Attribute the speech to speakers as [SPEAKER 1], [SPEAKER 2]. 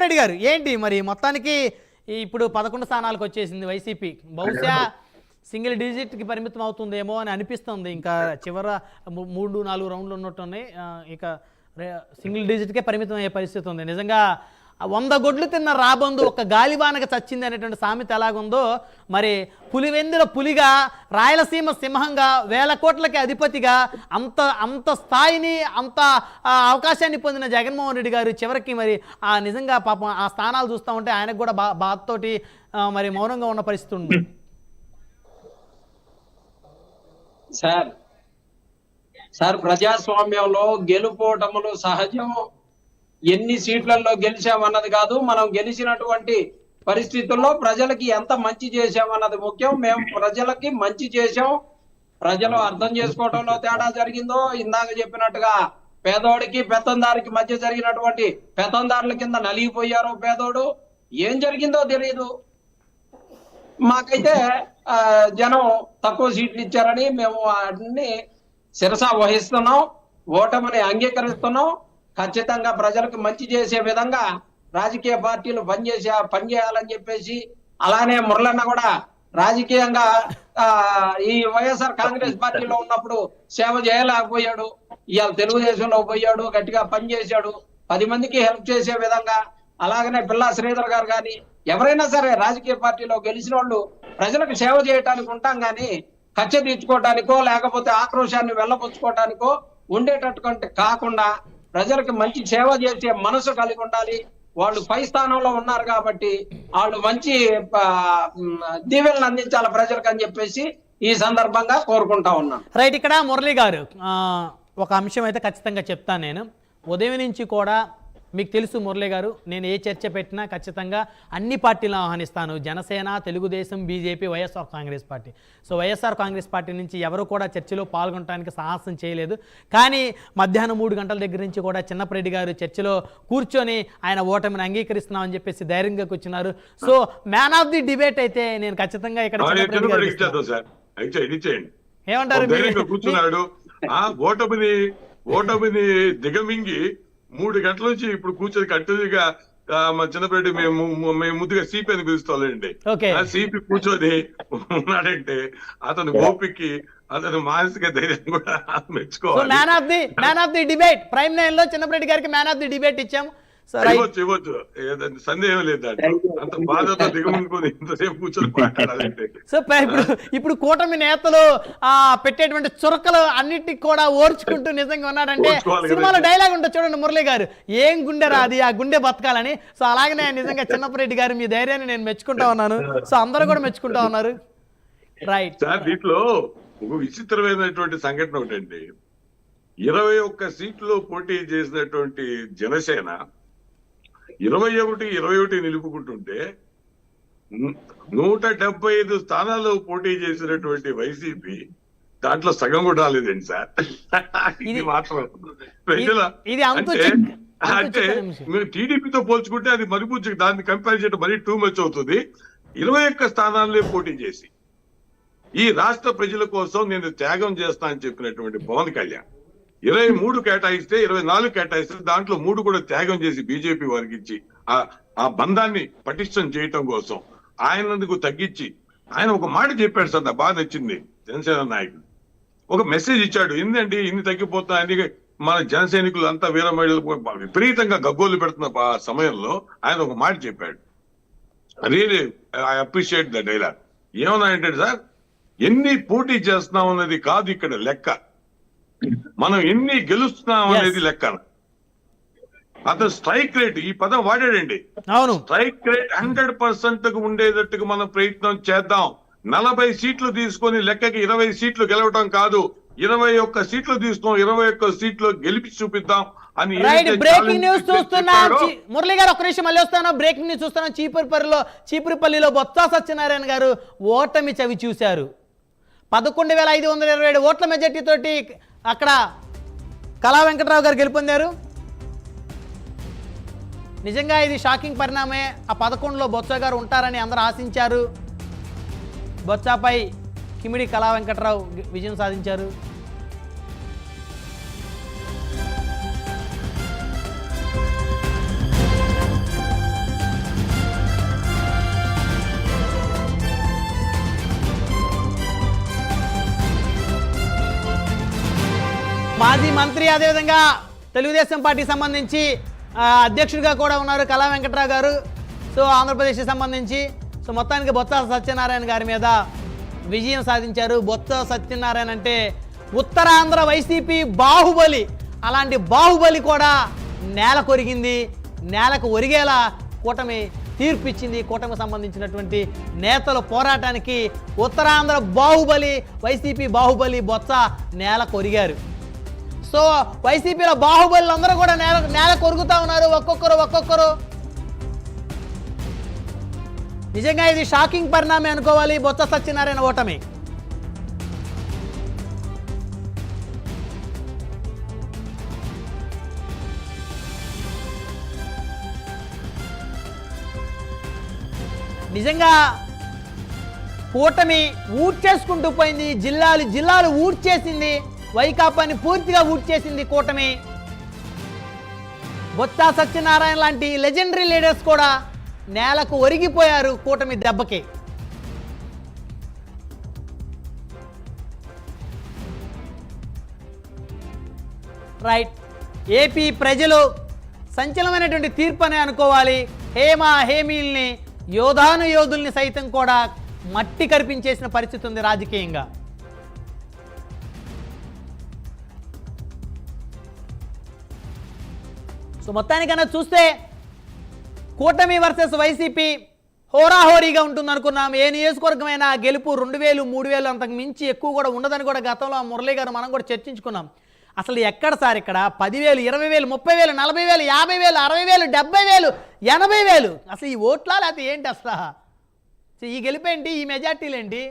[SPEAKER 1] రెడ్డి గారు ఏంటి మరి మొత్తానికి ఇప్పుడు 11 స్థానాలకు వచ్చేసింది వైసీపీ. బహుశా సింగిల్ డిజిట్కి పరిమితం అవుతుందేమో అని అనిపిస్తుంది. ఇంకా చివర 3-4 రౌండ్లు ఉన్నట్టున్నాయి. ఇక సింగిల్ డిజిట్కే పరిమితం అయ్యే పరిస్థితి ఉంది. నిజంగా 100 గొడ్లు తిన్న రాబందు ఒక గాలివానగా చచ్చింది అనేటువంటి సామెత ఎలాగుందో మరి పులివెందుల పులిగా, రాయలసీమ సింహంగా, 1000 కోట్లకి అధిపతిగా అంత స్థాయిని అంత అవకాశాన్ని పొందిన జగన్మోహన్ రెడ్డి గారు చివరికి మరి నిజంగా పాపం ఆ స్థానాలు చూస్తూ ఉంటే ఆయనకు కూడా బాధతోటి మరి మౌనంగా ఉన్న పరిస్థితి ఉంది.
[SPEAKER 2] సార్ ప్రజాస్వామ్యంలో గెలుపోటములు సహజం. ఎన్ని సీట్లలో గెలిచామన్నది కాదు, మనం గెలిచినటువంటి పరిస్థితుల్లో ప్రజలకి ఎంత మంచి చేశామన్నది ముఖ్యం. మేము ప్రజలకి మంచి చేశాం. ప్రజలు అర్థం చేసుకోవడంలో తేడా జరిగిందో, ఇందాక చెప్పినట్టుగా పేదోడికి పెత్తందారికి మధ్య జరిగినటువంటి పెత్తందారుల కింద నలిగిపోయారు పేదోడు. ఏం జరిగిందో తెలియదు. మాకైతే జనం తక్కువ సీట్లు ఇచ్చారని మేము వాటిని శిరస వహిస్తున్నాం, ఓటమిని అంగీకరిస్తున్నాం. ఖచ్చితంగా ప్రజలకు మంచి చేసే విధంగా రాజకీయ పార్టీలు పనిచేయాలని చెప్పేసి, అలానే మురళన్న కూడా రాజకీయంగా ఈ వైఎస్ఆర్ కాంగ్రెస్ పార్టీలో ఉన్నప్పుడు సేవ చేయలేకపోయాడు. ఇవాళ తెలుగుదేశంలో పోయాడు, గట్టిగా పనిచేశాడు, 10 మందికి హెల్ప్ చేసే విధంగా. అలాగనే పిల్లా శ్రీధర్ గారు కానీ ఎవరైనా సరే రాజకీయ పార్టీలో గెలిచిన వాళ్ళు ప్రజలకు సేవ చేయడానికి ఉంటాం, కానీ కచ్చ తీర్చుకోవటానికో లేకపోతే ఆక్రోశాన్ని వెళ్ళబుచ్చుకోవటానికో ఉండేటటువంటి కాకుండా ప్రజలకు మంచి సేవ చేసే మనసు కలిగి ఉండాలి. వాళ్ళు పై స్థానంలో ఉన్నారు కాబట్టి వాళ్ళు మంచి దీవెనలు అందించాలి ప్రజలకు అని చెప్పేసి ఈ సందర్భంగా కోరుకుంటా ఉన్నాను.
[SPEAKER 1] రైట్, ఇక్కడ మురళి గారు ఒక అంశం అయితే ఖచ్చితంగా చెప్తాను. నేను ఉదయం నుంచి కూడా మీకు తెలుసు మురళి గారు, నేను ఏ చర్చ పెట్టినా ఖచ్చితంగా అన్ని పార్టీలను ఆహ్వానిస్తాను. Janasena, Telugu Desam, BJP, YSR Congress party. So YSR Congress party నుంచి ఎవరు కూడా చర్చలో పాల్గొనడానికి సాహసం చేయలేదు. కానీ మధ్యాహ్నం 3 గంటల దగ్గర నుంచి కూడా చిన్నపరెడ్డి గారు చర్చలో కూర్చొని ఆయన ఓటమిని అంగీకరిస్తున్నామని చెప్పేసి ధైర్యంగా కూర్చున్నారు. So man of the debate అయితే నేను ఖచ్చితంగా ఇక్కడ
[SPEAKER 3] ఏమంటారు, ఓటమిని దిగమింగి 3 గంటల నుంచి ఇప్పుడు కూర్చొని కంటిన్యూగా మా చిన్నపరెడ్డి మేము ముద్దుగా సిపి అని పిలుస్తాంలేండి. సిపి కూర్చొని ఉన్నాడంటే అతను ఓపికి, అతను మానసిక ధైర్యం కూడా మెచ్చుకోవాలి.
[SPEAKER 1] Man of the debate prime line లో చిన్నపరెడ్డి గారికి మ్యాన్ ఆఫ్ ది డిబేట్ ఇచ్చాము.
[SPEAKER 3] ఇవ్వచ్చు, సందేహం లేదండి. అంత బాధతో దిగమునుకొని ఇంతసేపు కూర్చొని మాట్లాడాలంటే.
[SPEAKER 1] సో ఇప్పుడు కూటమి నేతలు పెట్టేటువంటి చురకలు అన్నిటికి కూడా ఓర్చుకుంటూ నిజంగా ఉన్నాడంటే సినిమాలో డైలాగ్ ఉంటుంది చూడండి మురళి గారు, ఏం గుండె రాది ఆ గుండె బతకాలని. సో అలాగనే నిజంగా చిన్నపరెడ్డి గారు మీ ధైర్యాన్ని నేను మెచ్చుకుంటా ఉన్నాను. సో అందరూ కూడా మెచ్చుకుంటా ఉన్నారు. రైట్
[SPEAKER 3] సార్, దీంట్లో ఒక విచిత్రమైనటువంటి సంఘటన ఒకటండి. 21 సీట్లు పోటీ చేసినటువంటి జనసేన 21 నిలుపుకుంటుంటే 175 స్థానాల్లో పోటీ చేసినటువంటి వైసీపీ దాంట్లో సగం కూడా రాలేదండి సార్. ఇది మాత్రం ప్రజల అంటే మీరు టీడీపీతో పోల్చుకుంటే అది మరిపూర్చి దాన్ని కంపేర్ చేయడం మరీ టూ మచ్ అవుతుంది. 21 స్థానాల్లో పోటీ చేసి ఈ రాష్ట్ర ప్రజల కోసం నేను త్యాగం చేస్తా అని చెప్పినటువంటి పవన్ కళ్యాణ్ 23 కేటాయిస్తే 24 కేటాయిస్తే దాంట్లో 3 కూడా త్యాగం చేసి బీజేపీ వారికి ఇచ్చి ఆ బంధాన్ని పటిష్టం చేయటం కోసం ఆయనకు తగ్గించి ఆయన ఒక మాట చెప్పాడు సార్, నాకు బాగా నచ్చింది. జనసేన నాయకుడు ఒక మెసేజ్ ఇచ్చాడు, ఏంటండి ఇన్ని తగ్గిపోతున్నాయని. మన జన సైనికులు అంతా వీర మహిళలు విపరీతంగా గగ్గోలు పెడుతున్న సమయంలో ఆయన ఒక మాట చెప్పాడు. Really I appreciate the dialogue. ఏమన్నాయంటే సార్, ఎన్ని పోటీ చేస్తున్నాం అన్నది కాదు ఇక్కడ లెక్క, మనం ఎన్ని గెలుస్తున్నాం అనేది లెక్క. అతను స్ట్రైక్ రేట్, ఈ పదం వాడాడండి. స్ట్రైక్ రేట్ 100% ఉండేటట్టుగా మనం ప్రయత్నం చేద్దాం. 40 సీట్లు తీసుకొని లెక్కకి 20 సీట్లు గెలవటం కాదు, 21 సీట్లు తీసుకొని 21 సీట్లు గెలిపి చూపిద్దాం అని.
[SPEAKER 1] బ్రేకింగ్ న్యూస్ చూస్తున్నాం మురళి గారు, ఒక నిమిషం మళ్ళీ వస్తాను. బ్రేకింగ్ న్యూస్ చూస్తున్నాం. చీపురుపల్లిలో బొత్స సత్యనారాయణ గారు ఓటమి చవి చూశారు. 11,527 ఓట్ల మెజార్టీ తోటి అక్కడ కళా వెంకట్రావు గారు గెలుపొందారు. నిజంగా ఇది షాకింగ్ పరిణామే. ఆ 11లో బొత్స గారు ఉంటారని అందరూ ఆశించారు. బొత్సపై కిమిడి కళా వెంకట్రావు విజయం సాధించారు. మాజీ మంత్రి, అదేవిధంగా తెలుగుదేశం పార్టీకి సంబంధించి అధ్యక్షుడిగా కూడా ఉన్నారు కళా వెంకట్రావు గారు. సో ఆంధ్రప్రదేశ్కి సంబంధించి సో మొత్తానికి బొత్స సత్యనారాయణ గారి మీద విజయం సాధించారు. బొత్స సత్యనారాయణ అంటే ఉత్తరాంధ్ర వైసీపీ బాహుబలి. అలాంటి బాహుబలి కూడా నేల కొరిగింది. నేలకు ఒరిగేలా కూటమి తీర్పు ఇచ్చింది. కూటమికి సంబంధించినటువంటి నేతల పోరాటానికి ఉత్తరాంధ్ర బాహుబలి, వైసీపీ బాహుబలి బొత్స నేల కొరిగారు. సో వైసీపీలో బాహుబలి అందరూ కూడా నేల కొరుగుతూ ఉన్నారు ఒక్కొక్కరు. నిజంగా ఇది షాకింగ్ పరిణామే అనుకోవాలి బొత్స సత్యనారాయణ ఓటమి. నిజంగా కూటమి ఊడ్చేసుకుంటూ పోయింది. జిల్లాలు ఊడ్చేసింది. వైకాపాని పూర్తిగా ఊడ్చేసింది కూటమి. బొత్స సత్యనారాయణ లాంటి లెజెండరీ లీడర్స్ కూడా నేలకు ఒరిగిపోయారు కూటమి దెబ్బకి. రైట్, ఏపీ ప్రజలు సంచలనమైనటువంటి తీర్పు అనే అనుకోవాలి. హేమీల్ని యోధుల్ని సైతం కూడా మట్టి కరిపించేసిన పరిస్థితి ఉంది రాజకీయంగా. సో మొత్తానికన్నా చూస్తే కూటమి వర్సెస్ వైసీపీ హోరాహోరీగా ఉంటుంది అనుకున్నాం. ఏ నియోజకవర్గమైనా గెలుపు 2000, 3000 అంతకు మించి ఎక్కువ కూడా ఉండదని కూడా గతంలో మురళీ గారు మనం కూడా చర్చించుకున్నాం. అసలు ఎక్కడ సార్ ఇక్కడ 10,000, 20,000, 30,000, 40,000, 50,000, 60,000, 70,000, 80,000 అసలు ఈ ఓట్లా లేకపోతే ఏంటి అసలు? ఈ గెలుపేంటి, ఈ మెజార్టీలు ఏంటి?